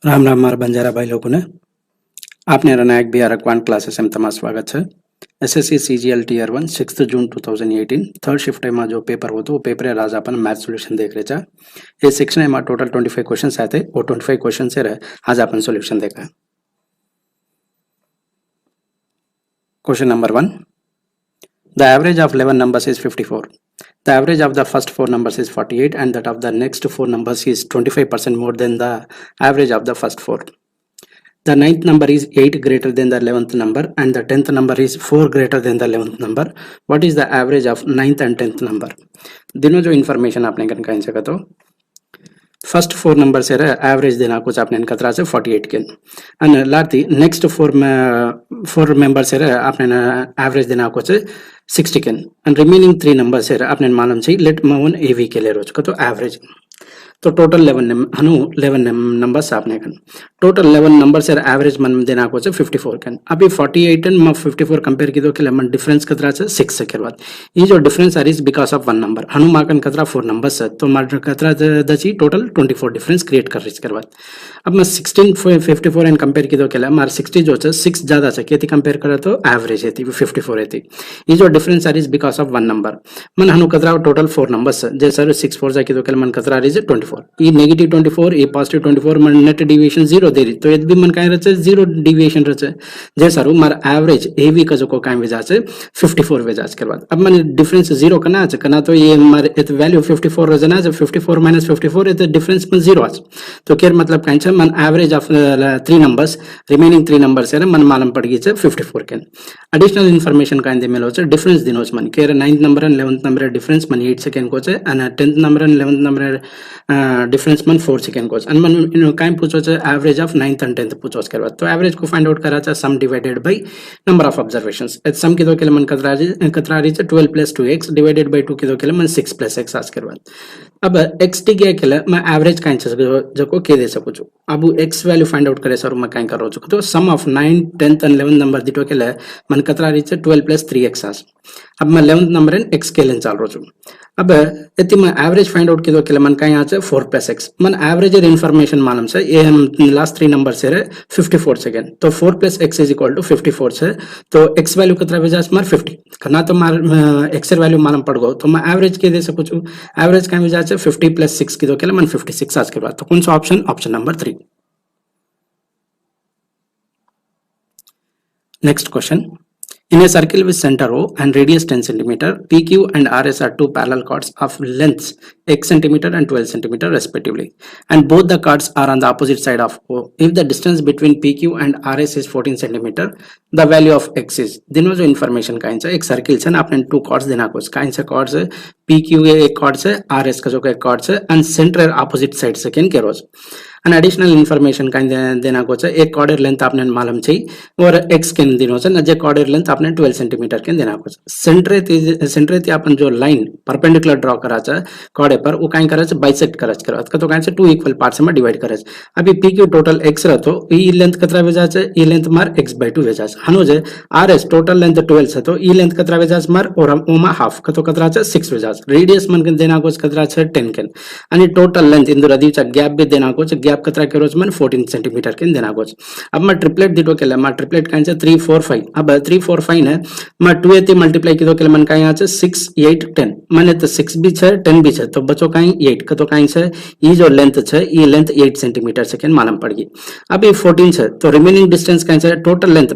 राम राम मार बंजारा भाई लोगों ने आपने रनायक बिहार क्वांट क्लासेस में તમારું સ્વાગત છે एसएससी सीजीएल टीयर 1 6 जून 2018 थर्ड शिफ्ट में जो पेपर होतो वो पेपर आज अपन मैथ सॉल्यूशन देख रहे ये सेक्शन में टोटल 25 क्वेश्चंस आए थे वो 25 क्वेश्चन से रहे आज अपन सॉल्यूशन देखा question number 1 the average of 11 numbers is 54. The average of the first 4 numbers is 48 and that of the next 4 numbers is 25% more than the average of the first 4. The ninth number is 8 greater than the 11th number and the 10th number is 4 greater than the 11th number. What is the average of 9th and 10th number? दिनों जो information आपने कन कहीं सका तो first 4 number से average देना कुछ आपने कतरा से 48 के and लाती नेक्स्ट 4 मेंबर से आपने एवरेज देना कुछ 60 के and रिमेनिंग 3 नंबर से आपने मालूम चाहिए लेट मवन एवी के ले रोज का तो एवरेज तो टोटल 11 नंबर्स आपने कन टोटल 11 नंबर से एवरेज मन देना को 54 कन अभी 48 एंड 54 कंपेयर की दो के मन डिफरेंस कतरा से 6 से के बाद ये जो difference are is because of 1 number हनु माकन कतरा 4 नंबर्स है तो मार कतरा दची टोटल 24 डिफरेंस क्रिएट कर रिच करवा अब मैं 16 54 एंड कंपेयर की दो के मार 60 जो 6 ज्यादा से केती कंपेयर करे तो एवरेज है 54 है ये जो difference are is because of 1 number मन हनु कतरा टोटल 4 नंबर्स जैसे 6 4 जा की दो के मन कतरा इज 24 ये नेगेटिव 24 ये पॉजिटिव 24 मन नेट डिविएशन 0 दे रही तो यदि भी मन काय रचे 0 डिविएशन रचे जैसा रू मार एवरेज एवी का जो को काय वेजा से 54 वेजाज के बाद अब मन डिफरेंस 0 करना तो ये मार इत वैल्यू 54 रजना जो 54 माइनस 54 इत डिफरेंस में 0 आज तो केर मतलब काय मन average of 3 numbers remaining 3 number से मन मालूम पड़ गई 54 के एडिशनल इन्फॉर्मेशन काय दे मेलो डिफरेंस दिनोस मन केर 9th number and 11th number difference मन 8 सेकंड को छे and 10th number and 11th number difference मन 4 सेकंड को and मन काय पूछो छे average of 9th and 10th पूछो करवा तो एवरेज को फाइंड आउट करा छे sum divided by number of observations at sum की दो के मन कतरा री 12 + 2x डिवाइडेड बाय 2 की दो के मन 6 + x आज करवा अब x टी के मैं एवरेज काय छे जो को के दे सकू छु अब x वैल्यू फाइंड आउट करे सर मैं काय करो छु तो sum of 9 10th and 11th number दिटो के मन कतरा री 12 + 3x आज अब मैं 11th नंबर एंड x के लेन चाल रो छु अब यदि मैं एवरेज फाइंड आउट किदो के मन काय आछे 4 + x मन एवरेज इन्फॉर्मेशन मालूम से ये लास्ट 3 नंबर से 54 सेकंड तो 4 + x = 54 से तो x वैल्यू कतरा वेजास मार 50 करना तो मार x वैल्यू मालूम पड़ गो तो मैं एवरेज के दे सकू छु एवरेज काय वेजास 50 + 6 किदो के मन 56 आज के बाद तो कौन सा option number 3 next question In a circle with center O and radius 10 cm, PQ and RS are two parallel chords of lengths x cm and 12 cm respectively, and both the chords are on the opposite side of O. If the distance between PQ and RS is 14 cm, the value of x is. दिनों जो information का इंचा एक circle से ना आपने to chords देना कुछ का इंचा chords है PQ एक chords है RS का जो का एक chords है and center opposite side से किन के रोज and additional information का देना कुछ एक chord लेंथ आपने मालूम चाहिए और x के दिनों से ना जो chord लेंथ आपने 12 सेंटीमीटर के देना कुछ सेंटर थी अपन जो लाइन परपेंडिकुलर ड्रॉ करा छ chord पर वो काई करे छ बाइसेक्ट करे छ करत तो काई छ टू इक्वल पार्ट्स में डिवाइड करे छ अभी PQ टोटल x रहतो ई लेंथ कतरा वेजा छ ई लेंथ मार x/2 वेजा छ हनो जे RS टोटल लेंथ 12 छ तो ई लेंथ कतरा वेजा छ मार और ओमा हाफ कतो कतरा छ 6 वेजा छ रेडियस मन के देना कुछ कतरा छ 10 के आणि टोटल लेंथ इंदु रदी छ गैप भी देना कुछ गैप कतरा के रोज मन 14 सेंटीमीटर के देना कुछ अब मैं ट्रिपलेट दिटो के मा ट्रिपलेट काई छ 3 4 5 अब 3 4 5 ने मैं 2 एती मल्टीप्लाई की दो के मन का यहाँ से 6 8 10 माने तो 6 भी है 10 भी है तो बचो का 8 का तो कहीं से ये जो लेंथ है ये लेंथ 8 सेंटीमीटर सेकंड मालूम पड़ गई अब ये 14 है तो रिमेनिंग डिस्टेंस कहीं से टोटल लेंथ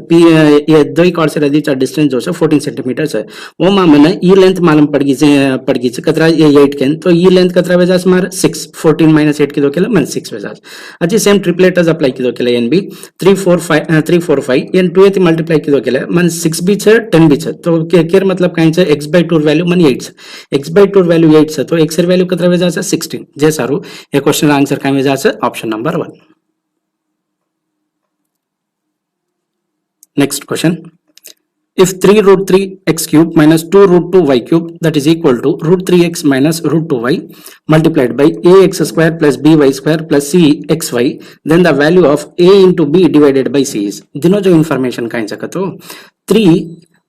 ये दो ही कॉर्ड से रही डिस्टेंस जो है 14 सेंटीमीटर है वो मैंने ये लेंथ मालूम पड़ गई कतरा ये 8 के तो ये लेंथ कतरा वजह से मार 6 14 - 8 की दो के मन 6 वजह अच्छी सेम ट्रिपलेट अप्लाई की दो के एन बी 3 4 5 एन 2 एती मल्टीप्लाई की दो के मन 6 भी है 10 भी है तो केर मतलब कहीं से x/2 वैल्यू मन 8 x/2 वैल्यू 8 से तो x वैल्यू कतरा वेजा से 16 जे सारू ये क्वेश्चन आंसर कहीं वेजा से option number 1 next question if 3√3x³ minus 2√2y³ that is equal to √3x minus √2y multiplied by ax² plus by² plus cxy then the value of a into b divided by c is दिनों जो information का इंचा तो 3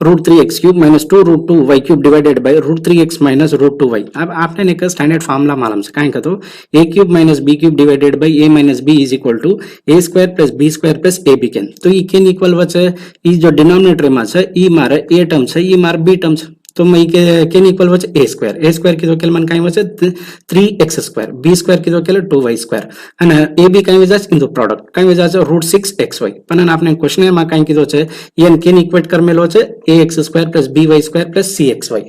√3x cube minus 2√2y cube divided bye √3x minus √2y। अब आपने एक standard formula मालूम से काहे का तो a cube minus b cube divided by a minus b is equal to a square plus b square plus ab केन। तो ई केन इक्वल वचे ई जो डिनोमिनेटर में छे ई मारे a टर्म छे ई मारे b टर्म छे तो मैं केन इक्वल वचे a स्क्वायर की तो केल मन काई वचे 3x स्क्वायर b स्क्वायर की तो केल 2y स्क्वायर અને ab काई वजास इन द प्रोडक्ट काई वजास √6xy પણ आपने क्वेश्चन में काई कीधो छे एन केन इक्वेट करमेलो छे ax square plus by square plus cxy।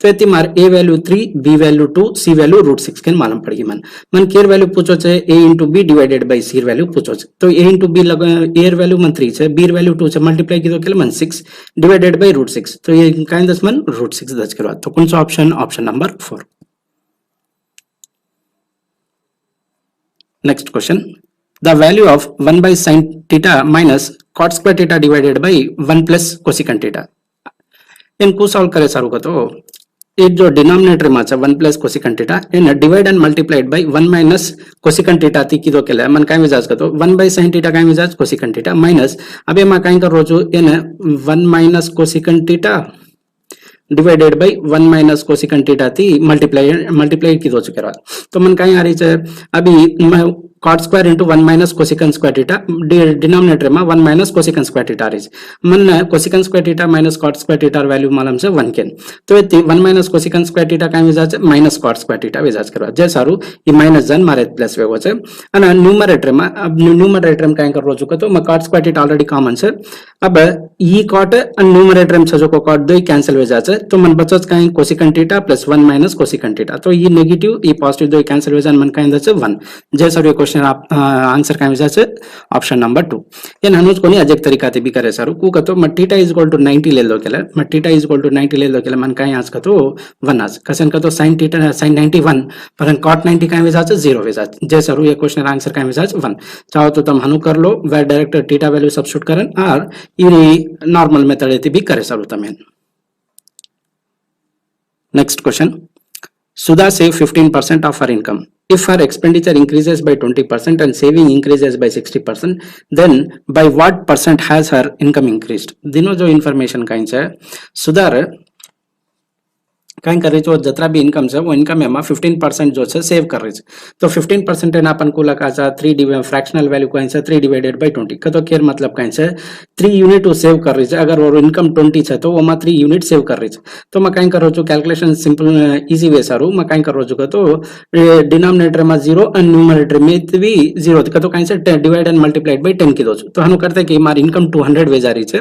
तो एती मार a value 3 b value 2 c value √6 केन मालूम पड़गी मन केर वैल्यू पूछो छे a into b divided by c value पूछो छे तो a into b a value मन 3 छे b वैल्यू 2 छे मल्टीप्लाई कीधो केल मन 6 डिवाइडेड बाय √6 तो ये काई दस मन √6 दस करो तो कौन सा option option number 4। Next question the value of 1 by sin theta minus cot square theta divided by 1 plus cosecant theta इनको सॉल्व करे सारू को तो एक जो डिनोमिनेटर में છે 1 plus cosecant theta એને divide and multiplied by 1 minus cosecant theta થી કીધો કે मन કાઈ વિચાર કરતો 1 by sin theta કાઈ વિચાર cosecant theta minus अब એમાં કાઈ કરો છો એને 1 minus cosecant theta divided by 1 minus cosecant theta थी मल्टीप्लाई की दो चुके तो मन कहीं आ रही है अभी cot square into 1 minus cosecant square theta denominator में 1 माइनस कोसिकंट स्क्वायर थीटा रही मन cosecant square theta minus cot square theta value मालूम से 1 केन तो ये 1 माइनस कोसिकंट स्क्वायर थीटा काई विजाज माइनस cot स्क्वायर थीटा विजाज करवा जे सारू ये माइनस जन मारे प्लस वेगो छे અને ન્યુમરેટર में अब न्यूमरेटर में काई करવો છું तो मैं cot square theta already common छे अब ई cot અને न्यूमरेटर में छजो को cot दो कैंसिल हो जाचे तो मन बचत काई कोसिकंट theta plus 1 minus cosecant theta तो ये नेगेटिव ये पॉजिटिव दो कैंसिल हो जान मन काई दचे 1 जे सारू क्वेश्चन आप आंसर काई विजा छे ऑप्शन नंबर 2 ये नानुज कोनी अजक तरीका ते भी करे सारू कु कतो म थीटा इज इक्वल टू 90 ले लो केले म थीटा इज इक्वल टू 90 ले लो केले मन काई आज कतो 1 आज कसन कतो sin थीटा sin 91 पर cot 90 काई विजा छे 0 विजा जे सारू ये क्वेश्चन आंसर काई विजा छे 1 चाहो तो तुम हनु कर लो वे डायरेक्ट थीटा वैल्यू सब्स्टिट्यूट करन और ये नॉर्मल मेथड ते भी करे सारू तमे। Next question. Sudha save 15% of her income. If her expenditure increases by 20% and saving increases by 60%, then by what percent has her income increased? दिनों जो information काइन छे सुधार काई कर रही छो जतरा भी इनकम छे वो इनकम में 15% जो छे सेव कर रही छे तो 15% एना अपन को लगा छे 3 फ्रैक्शनल वैल्यू काई छे 3 डिवाइडेड बाय 20 कतो केर मतलब काई छे 3 यूनिट सेव कर रही छे अगर वो इनकम 20 छे तो वो मा 3 यूनिट सेव कर रही छे तो मैं काई करो छु कैलकुलेशन सिंपल इजी वे सारू मैं काई करो छु तो डिनोमिनेटर में 0 और न्यूमरेटर में भी 0 कतो काई छे डिवाइड एंड मल्टीप्लाइड बाय 10 की दो छु तो हनु करते कि मार इनकम 200 वे जा रही छे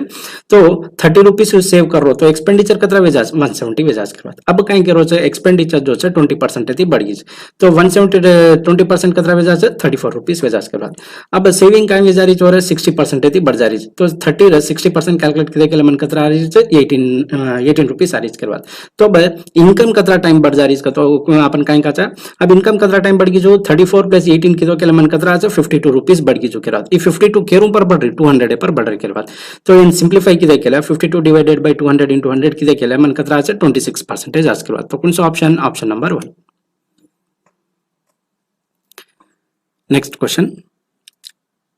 तो 30 रुपीस सेव कर रो तो एक्सपेंडिचर कतरा वे जा 170 वे जा करवा अब कई करो छे एक्सपेंडिचर जो छे 20% थी बढ़ गई तो 170 20% कतरा वेजा छे 34 रुपीस वेजा करवा अब सेविंग काई वेजा रही छोरे 60% थी बढ़ जा रही तो 30 60% कैलकुलेट करे के मन कतरा आ रही छे 18 रुपीस आ रही करवा तो अब इनकम कतरा टाइम बढ़ जा रही तो अपन काई काचा अब इनकम कतरा टाइम बढ़ गई जो 34 प्लस 18 की तो के मन कतरा छे 52 रुपीस बढ़ गई जो करवा ई 52 केरू पर बढ़ रही 200 पर बढ़ रही करवा तो इन सिंपलीफाई की देखेला 52 डिवाइडेड बाय 200 into 100 की देखेला मन कतरा छे 26% आज करवा तो कौन सा option option number 1। Next question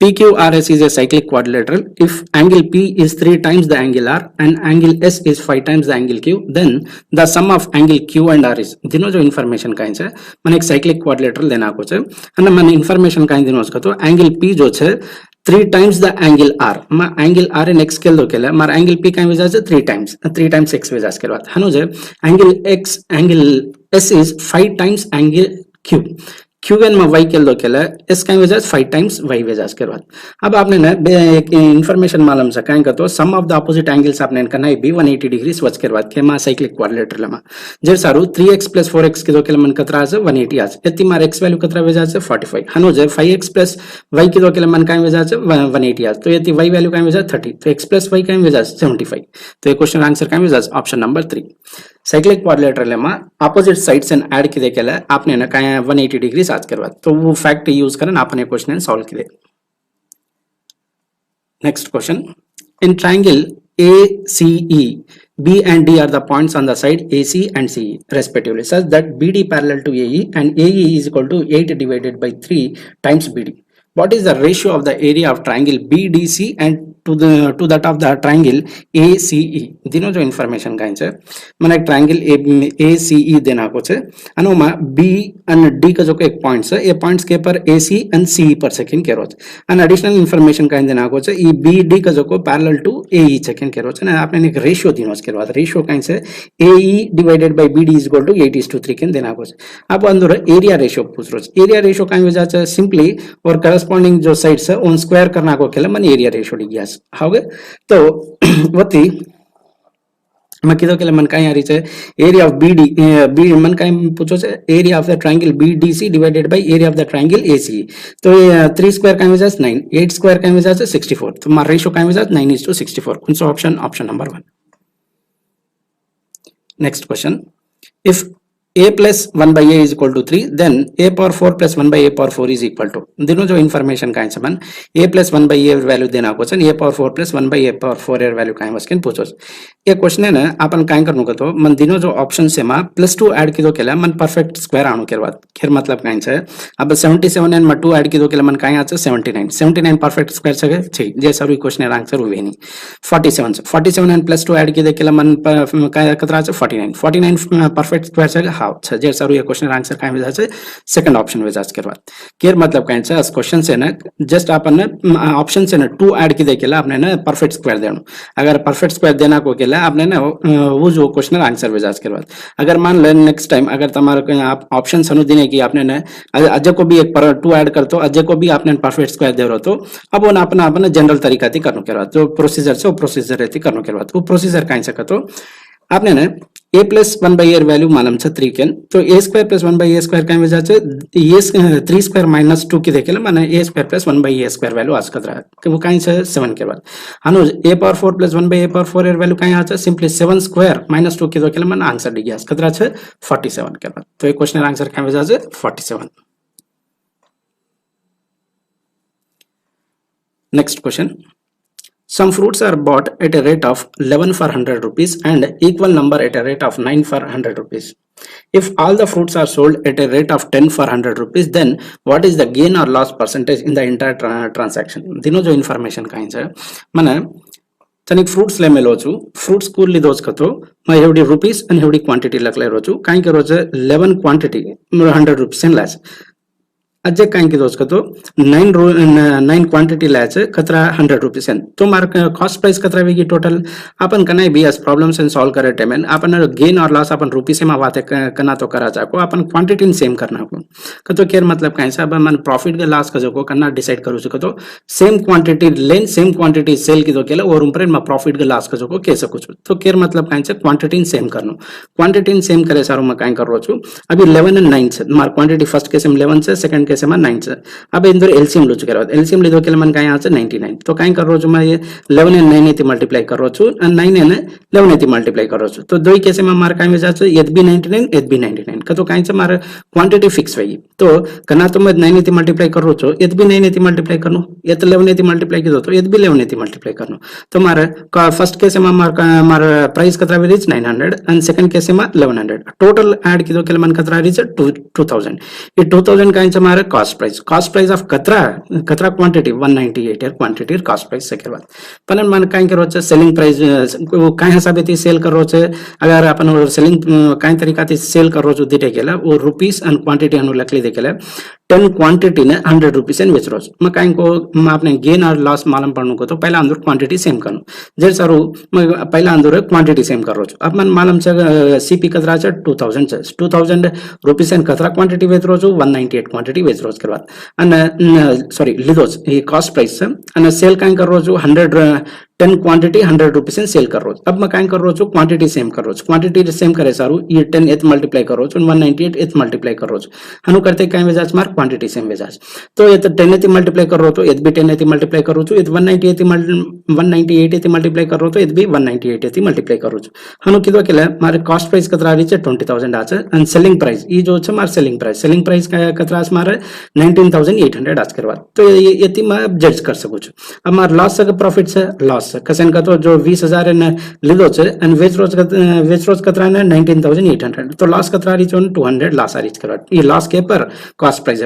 PQRS is a cyclic quadrilateral. If angle P is 3 times the angle R and angle S is 5 times the angle Q, then the sum of angle Q and R is दिनों जो information Kine छे मन एक cyclic quadrilateral देना को छे અને मन information काइन दिनों को तो angle P जो छे 3 times the angle R मा angle R in x scale दो केला मार angle P काइन वजह से 3 times x वजह से करवा हनु जे angle S is 5 times angle Q QN में y के लो केला s काई वजह 5 टाइम्स y वजह के बाद अब आपने ना एक इंफॉर्मेशन मालूम से काई का तो sum of the opposite angles आपने करना है भी 180 डिग्री स्वच के बाद के मा साइक्लिक क्वाड्रिलेटरल में जे सारू 3x + 4x के दो केला मन कतरा से 180 आज एति मार x वैल्यू कतरा वजह से 45 हनो जे 5x + y के दो केला मन काई वजह से 180 आज तो एति y वैल्यू काई वजह 30 तो x + y काई वजह 75 तो ये क्वेश्चन आंसर काई वजह ऑप्शन नंबर 3 साइक्लिक क्वाड्रिलेटरल में अपोजिट साइड्स एंड ऐड की देखेला आपने ना काई 180 डिग्री आज करवा तो वो फैक्ट यूज करन आपने क्वेश्चन सॉल्व किए। Next question in triangle ACE B and D are the points on the side AC and CE respectively such that BD parallel to AE and AE is equal to 8 divided by 3 times BD. What is the ratio of the area of triangle BDC and to that of the triangle ACE दिनो जो information काई छे મને એક triangle ACE દેનાકો છે આનોમાં B અને D का जो एक पॉइंट છે એ पॉइंट्स के पर AC and CE पर सेकंड केरो છે અને એડિશનલ ઇન્ફોર્મેશન કાઈ દેનાકો છે એ BD का जो पैरेलल टू AE सेकंड केरो છે અને આપણે એક રેશિયો દીનો છે કેરવા રેશિયો કાઈ છે AE divided by BD is equal to 8:3 can દેનાકો છે अब अंदर एरिया रेशियो पूछ रो છે एरिया रेशियो काई वजह છે सिंपली और करस्पोंडिंग जो साइड्स है उन स्क्वायर करना को केले मन एरिया रेशियो दी गया हागे तो वती मैं कीधो के मन काई आ रही है एरिया ऑफ बी मन काई पूछो छे area of the triangle BDC divided by area of the triangle ACE तो 3 स्क्वायर काई वजह 9 8 स्क्वायर काई वजह 64 तो मार रेशियो काई वजह 9:64 कौन सा option number 1 next question if a plus 1 by a is equal to 3 then a power 4 plus 1 by a power 4 is equal to दिनो जो इन्फॉर्मेशन काई छ मन a plus 1 by a value देना को छ a power 4 plus 1 by a power 4 एर value काई वस्किन पूछो ये क्वेश्चन है ना अपन काई करनु को तो मन दिनो जो ऑप्शन से मा +2 ऐड किदो केला मन परफेक्ट स्क्वायर आणु केरवा खेर मतलब काई छ अब 77 एंड 2 ऐड किदो केला मन काई आछ 79 परफेक्ट स्क्वायर छगे छी जे सरू क्वेश्चन आंसर हुए नहीं 47 एंड +2 ऐड किदो केला मन काई कतरा छ 49 परफेक्ट स्क्वायर छगे हाउ छ जे सरू ये क्वेश्चन आंसर काई वजह से सेकंड ऑप्शन वजह से करवा केर मतलब काई छ इस क्वेश्चन से ना जस्ट अपन ऑप्शन से ना 2 ऐड किदो केला आपने ना परफेक्ट स्क्वायर देनो अगर परफेक्ट स्क्वायर देना को केला आपने ना वो जो क्वेश्चन आंसर वजह से करवा अगर मान ले नेक्स्ट टाइम अगर तुम्हारे आप ऑप्शन सनु देने की आपने ना अजय को भी एक पर 2 ऐड कर तो अजय को भी आपने परफेक्ट स्क्वायर दे रहो तो अब वो अपना अपना जनरल तरीका थी करनो करवा तो प्रोसीजर से वो प्रोसीजर रहती करनो करवा तो प्रोसीजर काई सका तो आपने ना a plus 1 by a value मालूम छ 3 केन तो a square plus 1 by a square काई वजह से ये 3 square minus 2 की देखेला माने a square plus 1 by a square value आज कतरा कि वो काई छ 7 के बाद हानो a power 4 plus 1 by a power 4 एर वैल्यू काई आछ सिंपली 7 square minus 2 की देखेला माने आंसर दी गया कतरा छ 47 के बाद तो ये क्वेश्चन आंसर काई वजह से 47 next question Some fruits are bought at a rate of 11 for 100 rupees and equal number at a rate of 9 for 100 rupees. If all the fruits are sold at a rate of 10 for 100 rupees, then what is the gain or loss percentage in the entire transaction? दिनो जो information काई छ माने तनिक fruits ले मेलो छु fruits को लिदोज कतो मैं हेवडी रुपीस and हेवडी क्वांटिटी लकले रो छु काई करो छ 11 क्वांटिटी 100 रुपीस इन लास अजय काई की दोस्त तो 9 क्वांटिटी लाच कतरा 100 रुपीस तो मार कॉस्ट प्राइस कतरा वेगी टोटल अपन कनाई भी एस प्रॉब्लम्स एंड सॉल्व करे टेमेन अपन गेन और लॉस अपन रुपीस में बात करना तो करा जाको अपन क्वांटिटी सेम करना को कतो केयर मतलब काई सब मन प्रॉफिट के लॉस का जो को करना डिसाइड करू छु तो सेम क्वांटिटी लेन सेम क्वांटिटी सेल की तो केला और ऊपर में प्रॉफिट के लॉस का जो को के सकू छु तो केयर मतलब काई छ क्वांटिटी सेम करनो क्वांटिटी सेम करे सारो में काई कर रो छु अभी 11 and 9 छ मार क्वांटिटी फर्स्ट केस में 11 छ सेकंड केस में 9 छ अब इंदर एलसीएम लो छु करवा एलसीएम ले दो केला मन काई आ छ 99 तो काई कर रो छु मैं ये 11 and 9 एती मल्टीप्लाई कर रो छु and 9 and 11 एती मल्टीप्लाई कर रो छु तो दोई केस में मार काई में जा छ एत भी 99 एत भी 99 का तो काई छ मार क्वांटिटी फिक्स वही तो कना तो मैं 9 एती मल्टीप्लाई कर रो छु एत भी 9 एती मल्टीप्लाई करनो एत 11 एती मल्टीप्लाई की दो तो एत भी 11 एती मल्टीप्लाई करनो तो मार फर्स्ट केस में मार प्राइस कतरा रीच 900 एंड सेकंड केस में 1100 टोटल ऐड की दो केला मन कतरा रीच 2000 ये 2000 काई छ मार कॉस्ट प्राइस ऑफ कतरा क्वांटिटी 198 एर क्वांटिटी कॉस्ट प्राइस से करवा पलन मन काई करो छ सेलिंग प्राइस काई हिसाब से सेल करो छ अगर अपन सेलिंग काई तरीका से सेल करो छ दिटे केला वो रुपीस एंड क्वांटिटी अनु लखली देखेला 10 क्वांटिटी ने 100 रुपीस एन बेच रो म काई को आपने गेन और लॉस मालूम पड़नु को तो पहला अंदर क्वांटिटी सेम करनो जे सारू पहला अंदर क्वांटिटी सेम कर रो छ अब मन मालूम छ सीपी कतरा छ 2000 छ 2000 रुपीस एन कतरा क्वांटिटी बेच रो छ 198 क्वांटिटी बेच रो छ करवा अन सॉरी लिदोस ये कॉस्ट प्राइस छ अन सेल काई कर रो छ 10 क्वांटिटी 100 रुपीस एन सेल कर रो अब मैं काई कर रो छ क्वांटिटी सेम कर रो छ क्वांटिटी सेम करे सारू ये 10 एत मल्टीप्लाई कर रो छ 198 एत मल्टीप्लाई कर रो छ हनु करते काई वजह मार क्वांटिटी सेम वजह तो ये तो 10 एत मल्टीप्लाई कर रो तो एत भी 10 एत मल्टीप्लाई कर रो छ एत 198 एत मल्टीप्लाई कर रो तो एत भी 198 एत मल्टीप्लाई कर रो छ हनु किदो केला मारे कॉस्ट प्राइस कतरा री छ 20000 आछ एंड सेलिंग प्राइस ई जो छ मार सेलिंग प्राइस कतरा मारे 19800 आज करवा तो ये यति में जज कर सकू छ अब मार लॉस से प्रॉफिट से लॉस लॉस कसन का तो जो 20,000 लिदो एंड वेच रोज कतरा 19,800 तो लॉस कतरा रीच 200 लॉस रीच करवा ये लॉस के पर कॉस्ट प्राइस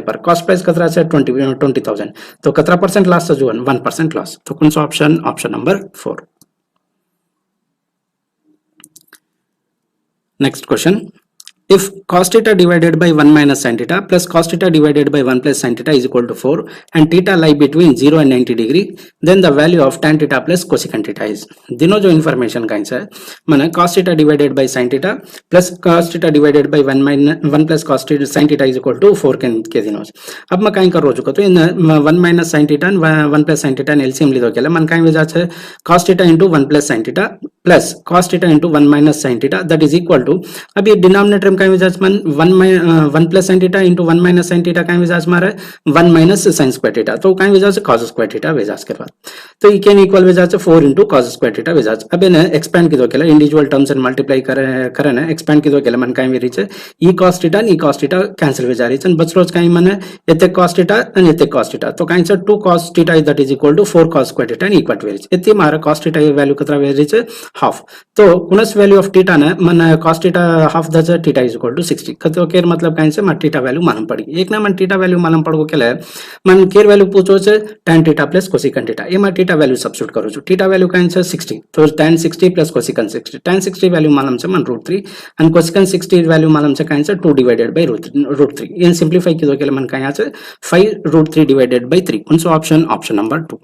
कतरा से 20,000 तो कतरा परसेंट लॉस जो 1% लॉस तो कौन सा option number 4. Next question. If cos theta divided by 1 minus sin theta plus cos theta divided by 1 plus sin theta is equal to 4 and theta lie between 0 and 90 degree, then the value of tan theta plus cosecant theta is. दिनों जो information का है माने cos theta divided by sin theta plus cos theta divided by 1 plus cos theta sin theta is equal to 4 के दिनों अब मैं कहीं कर रो चुका तो इन 1 minus sin theta 1 plus sin theta LCM लिदो केला मन कहीं वजह से cos theta into 1 plus sin theta plus cos theta into 1 minus sin theta that is equal to अब ये डिनोमिनेटर में मन 1 plus sin theta into 1 minus sin theta कहीं वजह से मारे 1 माइनस sin स्क्वायर थीटा तो कहीं वजह से cos स्क्वायर थीटा वजह से करवा तो ये कैन इक्वल वजह से 4 into cos स्क्वायर थीटा वजह से अब इन्हें एक्सपेंड की दो केला इंडिविजुअल टर्म्स एंड मल्टीप्लाई करे ना एक्सपेंड की दो केला मन कहीं वेरी ई cos थीटा कैंसिल वजह रही है बच रोज कहीं मन इतने cos थीटा एंड इतने cos थीटा तो कहीं से 2 cos theta that is equal to 4 cos square theta equal to वेरी इतनी मारे cos थीटा ये वैल्यू कितना वेरी है हाफ तो कुनस वैल्यू ऑफ थीटा ना मन cos theta half the theta is equal to 60 कतो केर मतलब कहीं से मन थीटा वैल्यू मालूम पड़ी एक ना मन थीटा वैल्यू मालूम पड़ो केले मन केर वैल्यू पूछो से tan थीटा प्लस कोसेकंट थीटा ये मैं थीटा वैल्यू सब्स्टिट्यूट करू छु थीटा वैल्यू कहीं से 60 तो tan 60 प्लस कोसेकंट 60 tan 60 वैल्यू मालूम से मन √3 एंड कोसेकंट 60 वैल्यू मालूम से कहीं से 2 डिवाइडेड बाय √3 इन सिंपलीफाई की दो केले मन कहीं से 5 √3 डिवाइडेड बाय 3 कौन सा option number 2.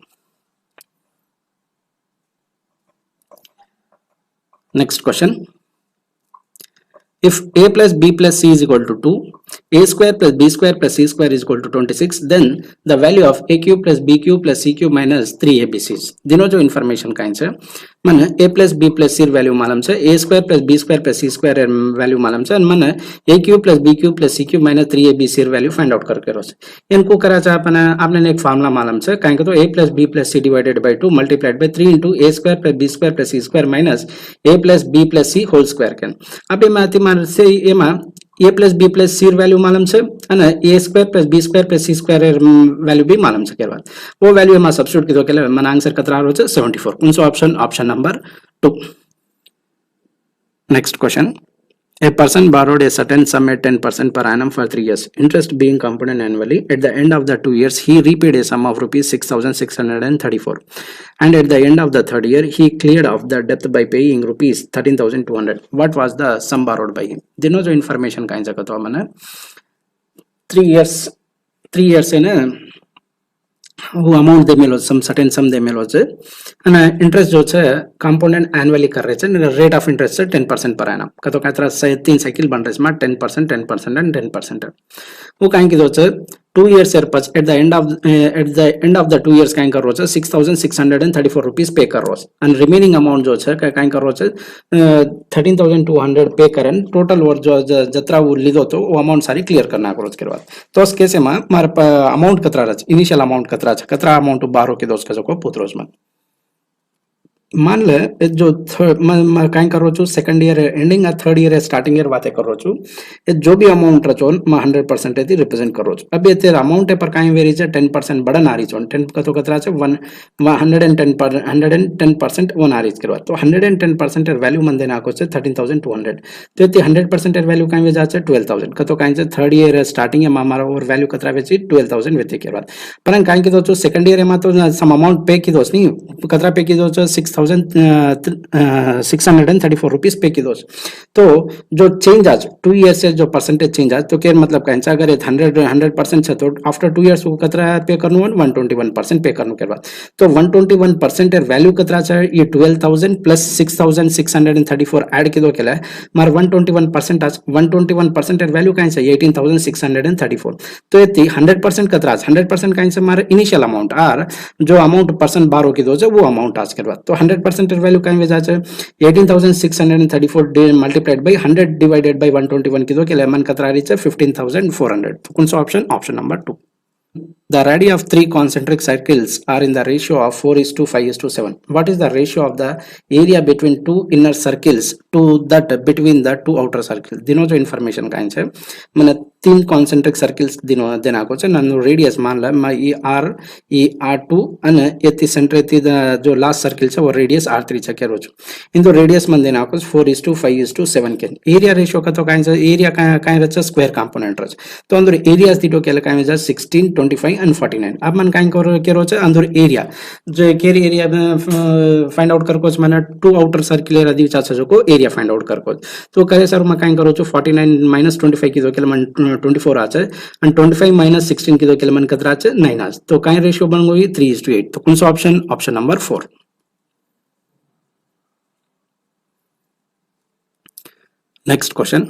Next question. If a plus b plus c is equal to 2, a square plus b square plus c square is equal to 26, then the value of a cube plus b cube plus c cube minus 3abc. दिनों जो information का answer मन a plus b plus c value मालूम से a square plus b square plus c square value मालूम से मन a cube plus b cube plus c cube minus 3abc value find out करके रोज इनको करा चाहे अपन आपने एक फार्मूला मालूम से कहेंगे तो a plus b plus c divided by 2 multiplied by 3 into a square plus b square plus c square minus a plus b plus c whole square के अब ये माती मार से ये मां a plus B plus C value मालूम से है ना a square plus B square plus C square value भी मालूम से करवा वो वैल्यू हम सब्स्टिट्यूट की दो केले मन आंसर कतरा हो 74 कौन सा option number 2. Next question. A person borrowed a certain sum at 10% per annum for 3 years, interest being compounded annually. At the end of the 2 years, he repaid a sum of rupees 6,634. And at the end of the third year, he cleared off the debt by paying rupees 13,200. What was the sum borrowed by him? दिनों जो information का इंजक तो हमने 3 years से ना वो amount दे मिलो some certain सम दे मिलो छे અને इंटरेस्ट जो छे कंपोनेंट एनुअली कर रहे छे रेट ऑफ इंटरेस्ट से 10% पर annum कतो कातरा से 3 साइकिल बन रहे छे 10% एंड 10% वो काई की दो छे 2 years purchase at the end of the 2 years काई कर रो छे 6,634 rupees पे कर रो and remaining amount जो छे काई कर रो छे 13,200 पे करन टोटल और जो जत्रा वो लीधो तो वो अमाउंट सारी क्लियर करना करोज करवा तो उस केस में मार अमाउंट कतरा रच इनिशियल अमाउंट कतरा अमाउंट बारो के दोस्त को पुत्रोज में मान ले जो कहीं करो छु second year ending third year starting year बातें करो छु जो भी अमाउंट रचो 100% थी रिप्रेजेंट करो छु अब ये अमाउंट है पर कहीं वेरी है 10% बड़ा ना रही 10 कतो कतरा छे 110% वो ना रीच करवा तो 110% वैल्यू मन देना को छे 13,200 तो ये 100% वैल्यू कहीं जा छे 12,000 कतो कहीं से थर्ड ईयर स्टार्टिंग है हमारा और वैल्यू कतरा वेची 12,000 वेते करवा पर कहीं की तो सेकंड ईयर में तो सम अमाउंट पे की दोस नहीं कतरा पे की दो 6,634 रुपीस पे की दोस तो जो चेंज आज 2 इयर्स से जो परसेंटेज चेंज आज तो केर मतलब कहीं अगर 100% है तो आफ्टर 2 इयर्स को कतरा पे करनु 121% पे करनु करवा तो 121% वैल्यू कतरा है ये 12,000 प्लस 6,634 ऐड की दो केला मार 121% आज 121% वैल्यू कहीं से 18,634 तो ये 100% कतरा 100% कहीं से मार इनिशियल अमाउंट आर जो अमाउंट परसेंट बारो की दो वो अमाउंट आज करवा तो 100% वैल्यू कहीं वजह से 18,634 मल्टीप्लाइड बाय 100 डिवाइडेड बाय 121 की दो के लेमन कतरा रही है 15,400 तो कौन सा option number 2. The radii of 3 concentric circles are in the ratio of 4:5:7. What is the ratio of the area between 2 inner circles to that between the two outer circles दिनो जो information काइन छे मैंने तीन concentric circles दिनो देना को छे नन्नु radius मान ला मैं e r2 અને એથી center થી जो last circle છે वो radius r3 છે કે रोज इन तो radius मन देना को 4:5:7 के area ratio का तो काइन छे area काइन रचे square component रचे तो अंदर areas दिटो केले काइन जा 16 25 and 49 अब मन काइन करो के रोचे अंदर area जो केरी area फाइंड आउट करको छ माने टू आउटर सर्कल रे दिचा छ जो को एरिया फाइंड आउट करको तो करे सर मैं काइन करो छु 49 - 25 की जो केले मन 24 आ छ एंड 25 - 16 की जो केले मन कतरा छ 9 आ तो काइन रेशियो बन गई 3:8 तो कौन सा option number 4 next question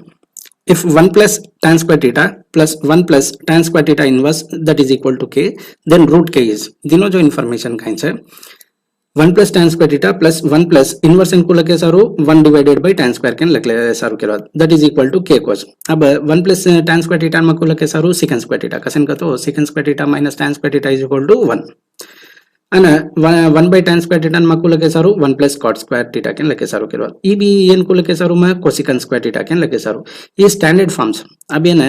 if 1 plus tan square theta plus 1 plus tan square theta inverse that is equal to k then root k is दिनो जो information काइन छे 1 plus tan square theta plus 1 plus inverse इनको लगे सारो 1 divided by tan square के लग ले सारो के बाद that is equal to k cos अब 1 plus tan square theta में को लगे सारो secant square theta कसन का तो secant square theta minus tan square theta is equal to 1 અને 1 by tan square theta માં કુલ લખે સારું 1 plus cot square theta can લખે સારું કેરવા ઈ બી એન કુલ લખે સારું માં cosecant square theta કેન લખે સારું ये स्टैंडर्ड फॉर्म्स अब ये ना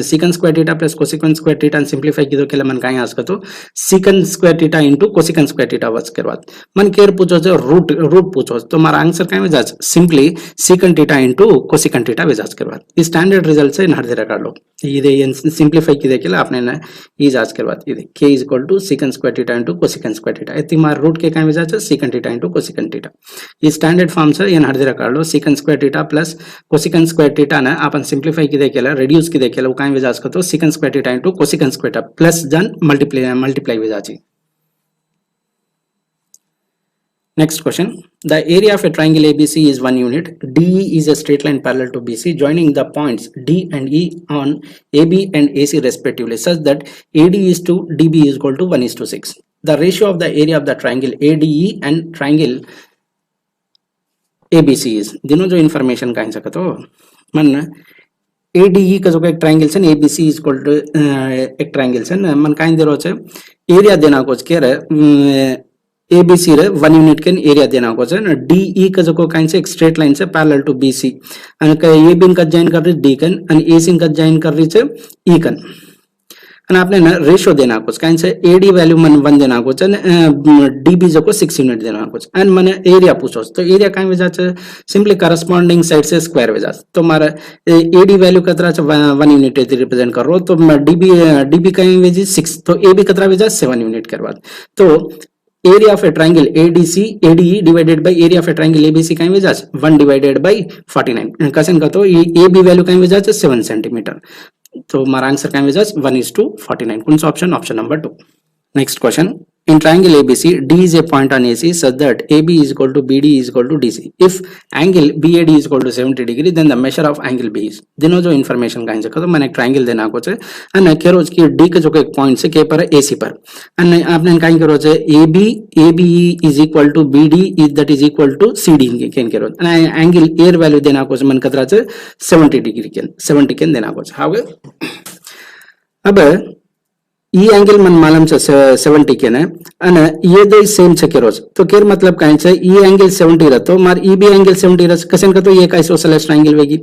secant square theta plus cosecant square theta simplify कीधो केला मन काई आस कतो secant square theta into cosecant square theta वच करवा मन केर पूछो जो रूट पूछो तो मारा आंसर काई वेजाज simply secant theta into cosecant theta वेजाज करवा ये स्टैंडर्ड रिजल्ट से नहर दे रखा लो ये सिंपलीफाई कीधे केला आपने ना ये जांच करवा ये k is equal to secant square theta into cosecant square theta इतनी मार रूट के काई वेजाज secant theta into cosecant theta ये स्टैंडर्ड फॉर्म से ये नहर दे रखा लो secant square theta plus cosecant square theta ना अपन सिंपलीफाई कीधे केला reduce कीधे केला वो काई वेजाज कतो secant square theta into cosecant square theta plus then multiply वेजाजी Next question. The area of a triangle ABC is 1 unit. DE is a straight line parallel to BC, joining the points D and E on AB and AC respectively, such that AD is to DB is equal to 1:6. The ratio of the area of the triangle ADE and triangle ABC is. दिनों जो information Kine सकते हो, मन ADE का जो एक triangle है ABC is equal to एक ट्रायंगल है मन काइन दे रोचे एरिया देना कुछ के रहे ABC रे 1 यूनिट के एरिया देना को छ न DE का जो काइन से एक स्ट्रेट लाइन से पैरेलल टू BC अन का AB का जॉइन कर रही D कन अन AC का जॉइन कर रही छ E कन अन आपने ना रेशियो देना कुछ काइन से AD वैल्यू मन 1 देना को छ DB जो को 6 यूनिट देना कुछ अन मन एरिया पूछो तो एरिया काइन वजह से सिंपली करस्पोंडिंग साइड से स्क्वायर वजह तो मारा AD वैल्यू कतरा छ 1 यूनिट रिप्रेजेंट कर रो तो DB काइन वजह 6 तो AB कतरा वजह 7 यूनिट करवा तो area of a triangle ADE divided by area of a triangle ABC काइन वजह 1 divided by 49 कसन का तो AB वैल्यू काइन वजह 7 सेंटीमीटर तो हमारा आंसर काइन वजह 1:49 कौन सा option number 2 next question in triangle ABC D is a point on AC such that AB is equal to BD is equal to DC if angle BAD is equal to 70 degree then the measure of angle B is दिनों जो information Kine सकता तो मैंने एक triangle देना कुछ है अन्य क्या रोज की D का जो एक पॉइंट से के पर है AC पर अन्य आपने काइन क्या रोज है ABE is equal to BD is that is equal to CD के क्या रोज अन्य एंगल एयर वैल्यू देना कुछ मन कतरा से 70 डिग्री के 70 के देना कुछ हाँ अब ई एंगल मन मालूम छ 70 के ने अने ये दो सेम छ के रोज तो केर मतलब काई छ ई एंगल 70 रहतो मार ई बी एंगल 70 रह कसन का तो ये का आइसोसेलेस ट्रायंगल वेगी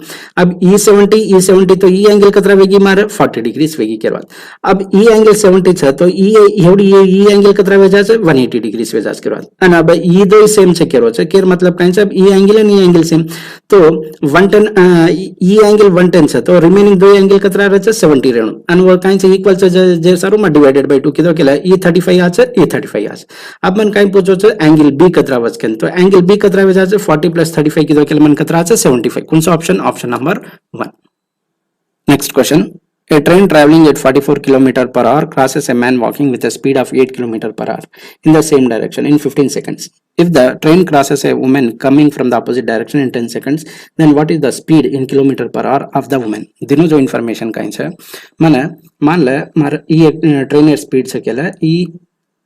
अब ई 70 तो ई एंगल कतरा वेगी मार 40 डिग्री वेगी केर बाद अब ई एंगल 70 छ तो ई एवडी ये ई एंगल कतरा वेजा छ 180 डिग्री वेजा केर बाद अने अब ई दो सेम छ के रोज केर मतलब काई छ E angle and E angle same तो 110 ई एंगल 110 छ तो रिमेनिंग दो एंगल कतरा रह छ 70 रहनु अने वो काई छ इक्वल छ जे सारो डिवाइडेड बाय 2 कितो केला ई 35 आछ ई 35 आछ अब मन काई पूछो छ एंगल बी कतरा वचकन तो एंगल बी कतरा वजा छ 40 + 35 कितो केला मन कतरा छ 75 कौन सा option number 1 next question A train traveling at 44 km per hour crosses a man walking with a speed of 8 km per hour in the same direction in 15 seconds. If the train crosses a woman coming from the opposite direction in 10 seconds, then what is the speed in km per hour of the woman? दिनों जो information Kine छे माने मान ले मार ई train speed से केला ई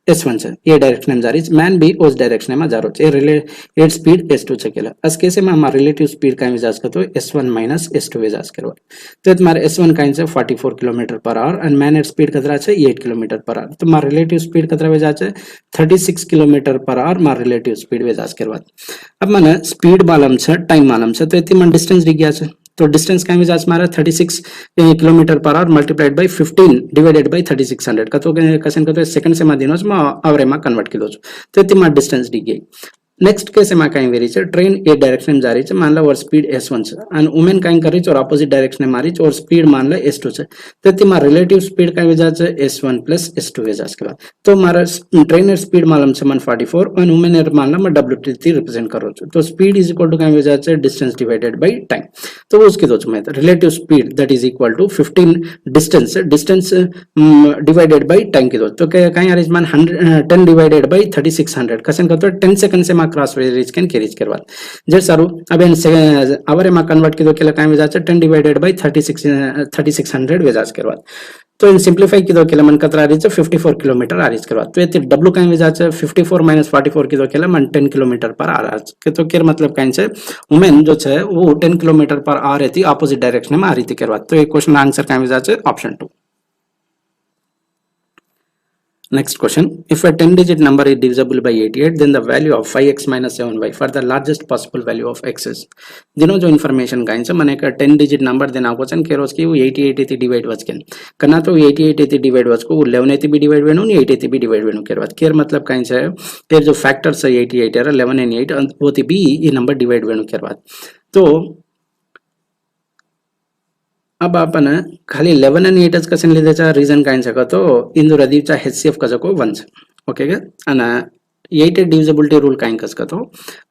S1 છે એ ડાયરેક્શનમાં જા રહી છે, મેન બી ઓસ ડાયરેક્શનમાં જા રહ્યો છે, એ સ્પીડ S2 છે કેલા અસ કેસેમાં અમાર રિલેટિવ સ્પીડ કાંઈ વિજાસ કરતો S1 માઇનસ S2 વિજાસ કરવા તો તમારે S1 કાંઈ છે 44 કિલોમીટર પર આવર અને મેન સ્પીડ કતરા છે 8 કિલોમીટર પર આવર તો માર રિલેટિવ સ્પીડ કતરા વિજાસ છે 36 કિલોમીટર પર આવર માર રિલેટિવ સ્પીડ વિજાસ કરવા अब મને સ્પીડ માલમ છે ટાઈમ માલમ છે તો એથી મને ડિસ્ટન્સ દી ગયા છે तो डिस्टेंस क्या विजास मारा 36 kilometre per hour multiplied by 15 divided by 3600 का तो कसन का तो सेकंड से मादिनो में आवरे में कन्वर्ट किलो तो इतनी डिस्टेंस दी गई नेक्स्ट केस में कहीं वेरी है ट्रेन ए डायरेक्शन में जा रही है मान लो और स्पीड S1 છે અને વુમેન કઈ કરી છે और ऑपोजिट डायरेक्शन में मारी और स्पीड मान लो S2 છે તો તેમાં રિલેટિવ સ્પીડ કઈ વેજા છે S1 પ્લસ S2 વેજા છે તો મારા ટ્રેનર સ્પીડ માલમ છે 144 અને વુમેન मान लो मैं WT થી रिप्रेजेंट करो છું तो स्पीड इज इक्वल टू કઈ વેજા છે डिस्टेंस डिवाइडेड बाय टाइम तो उसकी दो मैं relative speed that is equal to 15 distance divided by time की दो तो कहीं अरेंजमेंट 10 डिवाइडेड बाय 3600 कसन का तो 10 सेकंड से क्रॉस रीच कैन के रीच करवा जे सारू अब आवरे में कन्वर्ट की दो केला काय वेजा 10 डिवाइडेड बाय 3600 वेजास करवा तो इन सिंप्लीफाई की दो केला मन कतरा रीच 54 किलोमीटर आ रीच करवा तो ये डब्ल्यू काय वेजा 54 माइनस 44 की दो केला मन 10 किलोमीटर पर आ रहा है तो केर मतलब काय छे वुमेन जो छे वो 10 किलोमीटर पर आ रही थी ऑपोजिट डायरेक्शन में आ रही थी करवा तो ये क्वेश्चन आंसर काय वेजा छे option 2 Next question, if a 10-digit number is divisible by 88, then the value of 5x minus 7y for the largest possible value of x is. दिनों जो information गाइन से मने का 10-digit number देना को चन केरोस की वो 88 थी divide वच केन करना तो 88 थी divide वच को 11 थी भी divide वेनु नहीं 80 थी भी divide वेनु केर वच केर मतलब काइन से केर जो factors है 88 है 11 and 8 वो थी भी ये number divide वेनु केर वच तो अब आपण खाली 11 आणि 8च कसे लिहायचा रीजन काय सांगा तो इंदू रदीचा HCF कसको 1 ओके का आणि 8 डिविजिबिलिटी रूल काय कसका तो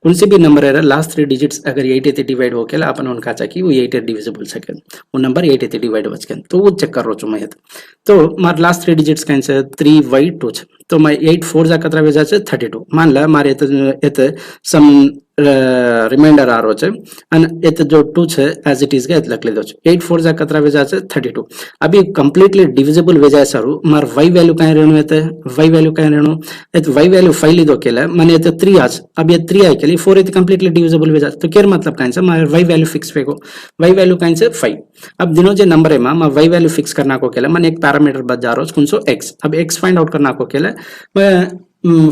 कोणसी भी नंबर है लास्ट 3 डिजिट्स अगर 8 से डिवाइड हो केला आपण उनका चा की वो 8 डिविजिबल सेकंड वो नंबर 8 से डिवाइड हो सके तो वो चेक कर रो छु मैं तो मार लास्ट 3 डिजिट्स काय से 3y2 तो मैं 8 4 जा कतरा वेजा से 32 मान ला मारे एत सम रिमाइंडर आ रो छे અને એત જો 2 છે એઝ ઇટ ઇઝ કે લખ લીધો છે 8 4 जा कतरा वेजा છે 32 अभी कंप्लीटली डिविजिबल वेजा सारू मार y वैल्यू काय રહેણું એતે y वैल्यू काय રહેણું એત y वैल्यू 5 લીધો કેલા મને એત 3 आज अब ये 3 आई केली 4 एत कंप्लीटली डिविजिबल वेजा तो केर मतलब काय છે मार y value fix phaco y value काय છે 5 अब दिनो जे नंबर है मा y वैल्यू फिक्स करना को केला મને एक पैरामीटर बच जा रो कौन सो x अब x फाइंड आउट करना को केला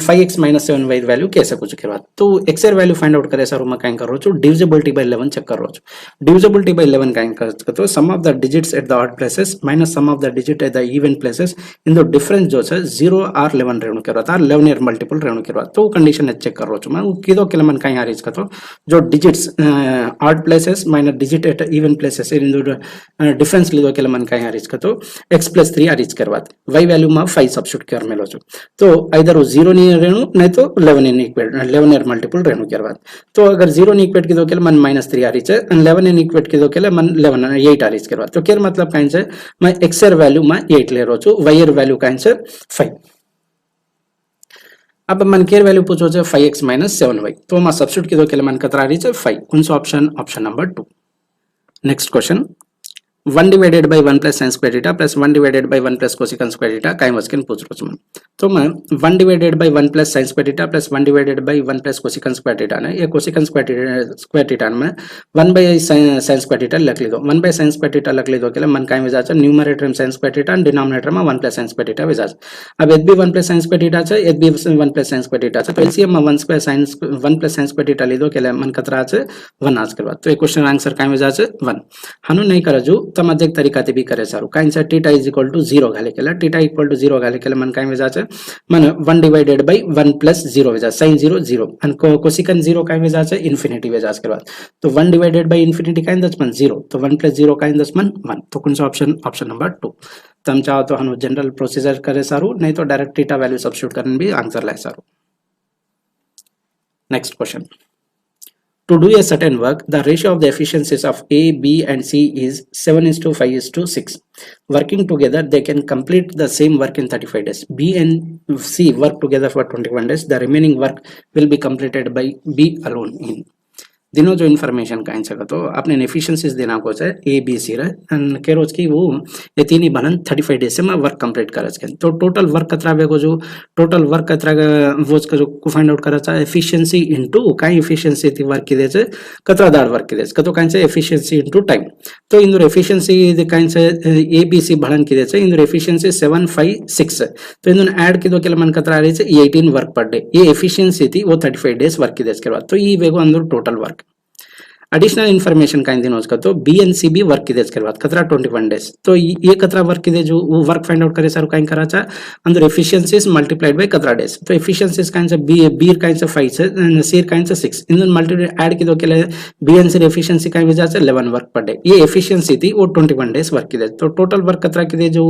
5x minus 7y वैल्यू कैसे कुछ करवा तो x एर वैल्यू फाइंड आउट करे सर मैं काय करो छु डिविजिबिलिटी बाय 11 चेक करो छु डिविजिबिलिटी बाय 11 काय कर तो sum of the digits at the odd places minus sum of the digit at the even places in the difference जो है 0 और 11 रहनु करवा था 11 एर मल्टीपल रहनु करवा तो कंडीशन चेक करो छु मैं किदो केला मन काय आरीज का तो जो digits odd places minus digit at even places in the difference लिदो केला मन काय आरीज का तो x + 3 आरीज करवा y वैल्यू में 5 सब्स्टिट्यूट कर मेलो छु तो आइदर 0 नहीं रेणु नहीं तो 11 इन इक्वेट 11 एर मल्टीपल रेणु करवा तो अगर 0 नी इक्वेट की दो केला मन -3 आ रही है और 11 इन इक्वेट की दो केला मन 11 8 आ रही करवा तो केर मतलब काइन से मैं x एर वैल्यू में 8 ले रो छु y एर वैल्यू काइन से 5 अब मन केर वैल्यू पूछो छे 5x - 7y तो मैं सब्स्टिट्यूट की दो केला मन कतरा रही है 5 कौन सा option number 2 next question 1 divided by 1 plus sin square theta plus 1 divided by 1 plus cosecant square theta काय वचकेन पूछ रो छम तो मैं 1 divided by 1 plus sin square theta plus 1 divided by 1 plus cosecant square theta ने ये cosecant square theta में 1 by sin square theta lakh लीदो 1 by sin square theta लख लीदो केले मन काय वेजा छ न्यूमरेटर में sin square theta और डिनोमिनेटर में 1 plus sin square theta वेजा अब एत भी 1 plus sin square theta छ एत भी 1 plus sin square theta छ तो एलसीएम में 1 plus sin square theta लीदो केले मन कतरा छ 1 आज करवा तो ये क्वेश्चन आंसर काय वेजा छ 1 हानु नहीं करजू तम एक तरीका ते भी करे सारू काइन से थीटा इज इक्वल टू 0 घाले केला थीटा इक्वल टू 0 घाले केला मन काय वेजा छ मन 1 divided by 1 plus 0 वेजा sin 0 0 and cosecant 0 काय वेजा छ इन्फिनिटी वेजा करवा तो 1 डिवाइडेड बाय इन्फिनिटी काय दस मन 0 तो 1 प्लस 0 काय दस मन 1 तो कौन सा ऑप्शन नंबर 2 तम चाहो तो हम जनरल प्रोसीजर करे सारू नहीं तो डायरेक्ट थीटा वैल्यू सब्स्टिट्यूट करन भी आंसर लाए सारू next question To do a certain work, the ratio of the efficiencies of A, B and C is 7:5:6. Working together, they can complete the same work in 35 days. B and C work together for 21 days. The remaining work will be completed by B alone. दिनो जो information Kine सका तो आपने efficiencies देना को है A B C रे and के रोज की वो ये तीन ही बनन 35 डेज से मैं वर्क कंप्लीट करज के तो टोटल वर्क कतरा बेगो जो टोटल वर्क कतरा वोज का जो को फाइंड आउट करा एफिशिएंसी इनटू काई एफिशिएंसी थी वर्क की दे छे कतरा दाड़ वर्क की दे कतो काइन से एफिशिएंसी इनटू टाइम तो इंदुर एफिशिएंसी दे काइन से ए बी सी भड़न की दे छे इंदुर एफिशिएंसी 756 तो इंदुर ऐड की दो के मन कतरा रही छे 18 वर्क पर डे ये एफिशिएंसी थी वो 35 डेज वर्क की दे के बाद तो ये वेगो अंदर टोटल वर्क अडिशनल इन्फॉर्मेशन का दिन उसका तो B and C B work की देज के बाद कतरा 21 डेज तो ये कतरा वर्क की दे जो वो वर्क फाइंड आउट करे सर काइन करा चा अंदर एफिशिएंसीज मल्टीप्लाइड बाय कतरा डेज तो एफिशिएंसीज काइन से बी काइन से 5 से सी काइन से 6 इन मल्टीप्लाई ऐड की दो के लिए बी एन सी एफिशिएंसी काइन वजह से 11 वर्क पर डे ये एफिशिएंसी थी वो 21 डेज वर्क की दे तो टोटल वर्क कतरा की दे जो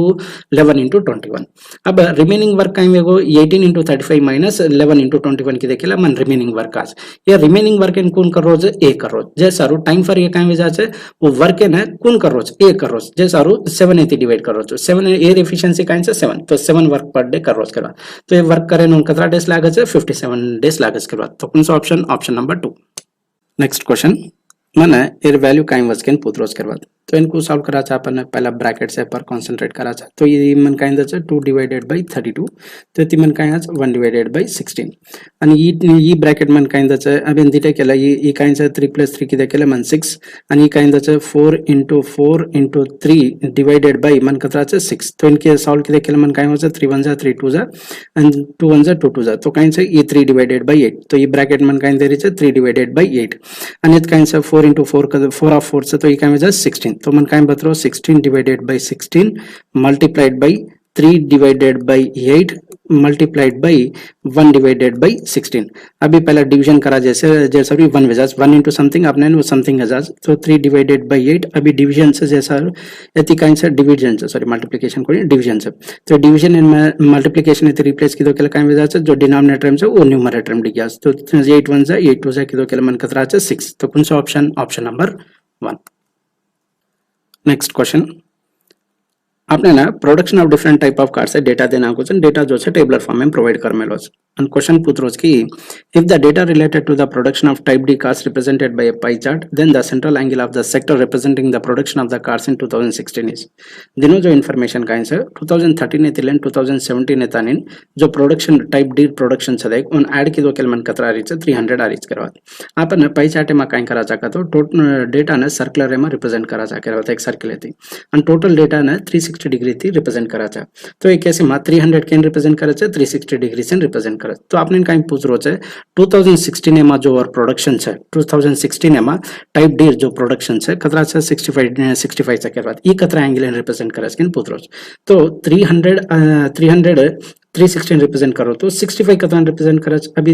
11 into 21 अब remaining work Kine वेगो 18 into 35 minus 11 into 21 की देखेला मन रिमेनिंग वर्क आज ये रिमेनिंग वर्क इन कौन कर रोज ए कर रोज सारू टाइम फॉर ये काई वजह से वो वर्क है ना कौन कर रोज ए कर रोज जे सारू 7 एती डिवाइड कर रोज 7 ए एफिशिएंसी काइन से 7 तो 7 वर्क पर डे कर रोज करवा तो ये वर्क करे नो कतरा डेज लागत है 57 डेज लागत करवा तो कौन सा option option number 2 next question माने एर वैल्यू काई वज के पुट रोज करवा तो इनको सॉल्व करा चा अपन पहला ब्रैकेट से पर कंसंट्रेट करा चा तो ये मन काइन द 2 डिवाइडेड बाय 32 तो ती मन काइन 1 डिवाइडेड बाय 16 आणि ये ब्रैकेट मन काइन द अब इन दिटे केला ये काइन 3 + 3 की देकेला मन 6 आणि काइन द 4 * 4 * 3 डिवाइडेड बाय मन कतरा 6 तो इनके सॉल्व की देकेला मन काइन 3 1 जा 3 2 जा एंड 2 1 जा 2 2 जा तो काइन से ये 3 डिवाइडेड बाय 8 तो ये ब्रैकेट मन काइन दे रही है 3 डिवाइडेड बाय 8 आणि काइन से 4 * 4 का 4 ऑफ 4 से तो ये काइन 16 तो मन काइन बतरो 16 divided by 16 multiplied by 3 divided by 8 multiplied by 1 divided by 16 अभी पहला डिवीजन करा जैसे सॉरी 1 वजह 1 into समथिंग आपने वो समथिंग हजार तो 3 डिवाइडेड बाय 8 अभी डिवीजन से जैसा यति काइन से डिवीजन से सॉरी मल्टीप्लिकेशन को डिवीजन से तो डिवीजन इन मल्टीप्लिकेशन इथे रिप्लेस की दो के काइन वजह से जो डिनोमिनेटर में से वो न्यूमरेटर में लिखा तो 8 1 जा 8 2 जा की दो के मन कतरा 6 तो कौन सा option option number 1 next question आपने ना production of different type of card से डेटा देना कुछ डेटा जो है टेबलर फॉर्म में प्रोवाइड कर मेलोस and question पूछ की if the data related to the production of type D cars represented by a pie chart then the central angle of the sector representing the production of the cars in 2016 is दिनों जो information का answer 2013 ने तिलन 2017 ने तानिन जो production type D production से देख उन add की दो केलमन कतरा रीच 300 रीच करवा आपन पाई चार्ट में काई करा चाका तो डेटा ने सर्कुलर में रिप्रेजेंट करा चाका रहता एक सर्कल थी and टोटल डेटा ने 360 डिग्री थी रिप्रेजेंट करा चा तो एक कैसे मा 300 कैन रिप्रेजेंट करे छे 360 डिग्री से रिप्रेजेंट करे तो आपने काई पूछ रो छे 2016 में जो प्रोडक्शन है 2016 में टाइप डी जो प्रोडक्शन है कतरा से 65 से के बाद ये कतरा एंगल रिप्रेजेंट करे स्किन पूछ रो तो 316 रिप्रेजेंट करो तो 65 कतरा रिप्रेजेंट करे अभी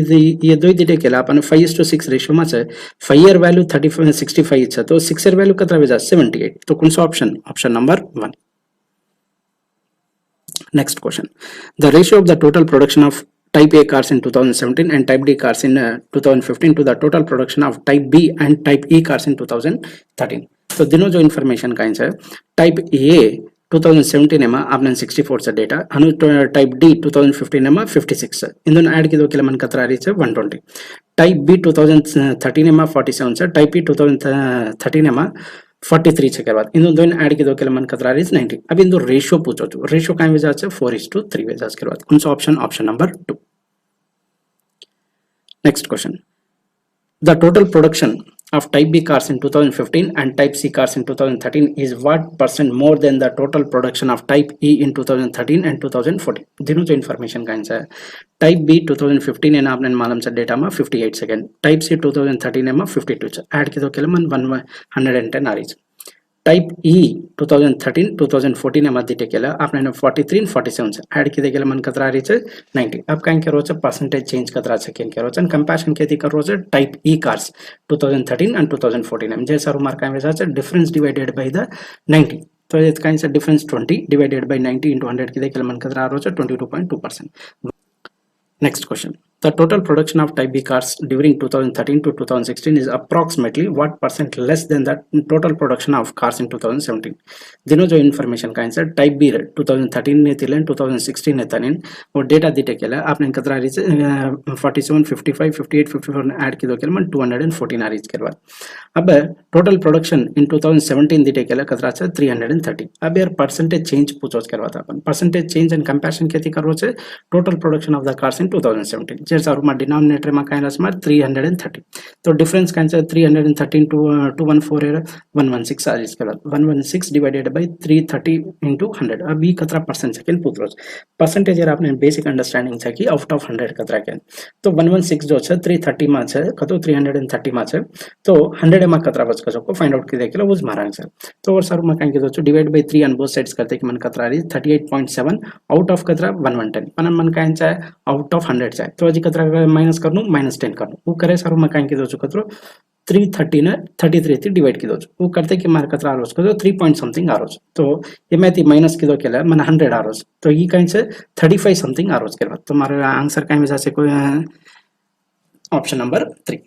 ये दो दिटे केला अपन 5:6 रेशियो में छे 5 एर वैल्यू 65 छे तो 6 एर वैल्यू कतरा वेजा 78 तो कौन सा option option number 1 next question the ratio of the total production of Type A cars in 2017 and Type D cars in 2015 to the total production of Type B and Type E cars in 2013. तो दिनों जो information का answer Type A 2017 में आपने 64 से data अनु Type D 2015 में 56 से इन दोनों ऐड की दो किलो मन कतरा रही है 120 Type B 2013 में 47 से Type E 2013 में 43 से के बाद इन दोनों ऐड की दो किलो मन कतरा रही 90 अब इन दो रेशियो पूछो तो रेशियो का वजह से 4:3 वजह के बाद कौन सा option option number 2 next question the total production of type B cars in 2015 and type C cars in 2013 is what percent more than the total production of type E in 2013 and 2014 दोनों जो information का answer है type B 2015 है ना आपने मालूम से data में 58 सेकंड टाइप सी 2013 में 52 ऐड की तो केले मन 110 आ रही टाइप ई 2013 2014 ने मध्य केला आपने 43 47 से ऐड की केला मन कतरा रही है 90 अब काई के रोचे परसेंटेज चेंज कतरा से केन के रोचे कंपैरिजन के दी कर रोचे टाइप ई कार्स 2013 एंड 2014 में जैसा मार्क का वजह से डिफरेंस डिवाइडेड बाय द 90 तो ये काइन से डिफरेंस 20 डिवाइडेड बाय 90 into 100 की केला मन कतरा रोचे 22.2%. Next question The total production of Type B cars during 2013 to 2016 is approximately what percent less than the total production of cars in 2017. दिनो जो इन्फॉर्मेशन का आंसर टाइप बी 2013 ने तिलन 2016 ने तनिन और डेटा दिटे केला आपने कतरा रीच 47 55 58 54 ऐड की दो केला मन 214 रीच करवा अब टोटल प्रोडक्शन इन 2017 दिटे केला कतरा छ 330 अब यार परसेंटेज चेंज पूछोच करवा था अपन परसेंटेज चेंज एंड कंपैरिजन केती करवो छे total production of the cars in 2017 जे सारुमा डिनोमिनेटर मा कायला स्मार 330 तो डिफरेंस का आंसर 313 to 214 116 आ इसके बाद 116 डिवाइडेड बाय 330 into 100 अब ये कतरा परसेंट सेकंड पूछो परसेंटेज यार आपने बेसिक अंडरस्टैंडिंग છે कि आउट ऑफ 100 कतरा के तो 116 जो છે 330 માં છે કતો 330 માં છે तो 100 માં कतरा बच को फाइंड आउट की देखेला उस मारा आंसर तो और सारू માં કાઈ કીધું છે divide by 3 on both sides करते कि मन कतरा री 38.7 आउट ऑफ कतरा 110 पण मन काय છે आउट ऑफ 100 છે तो હજી કતરા માઈનસ કરનું -10 કરનું હું કરે સાरू માં કાઈ કીધું છે કતરો 330 ने 33 थी डिवाइड की दो वो करते कि मार कतरा आरोज को 3 पॉइंट समथिंग आरोज तो ये मैं थी माइनस की दो केला मन 100 आरोज तो ये कहीं से 35 समथिंग आरोज के बाद तो हमारा आंसर कहीं में से कोई ऑप्शन नंबर 3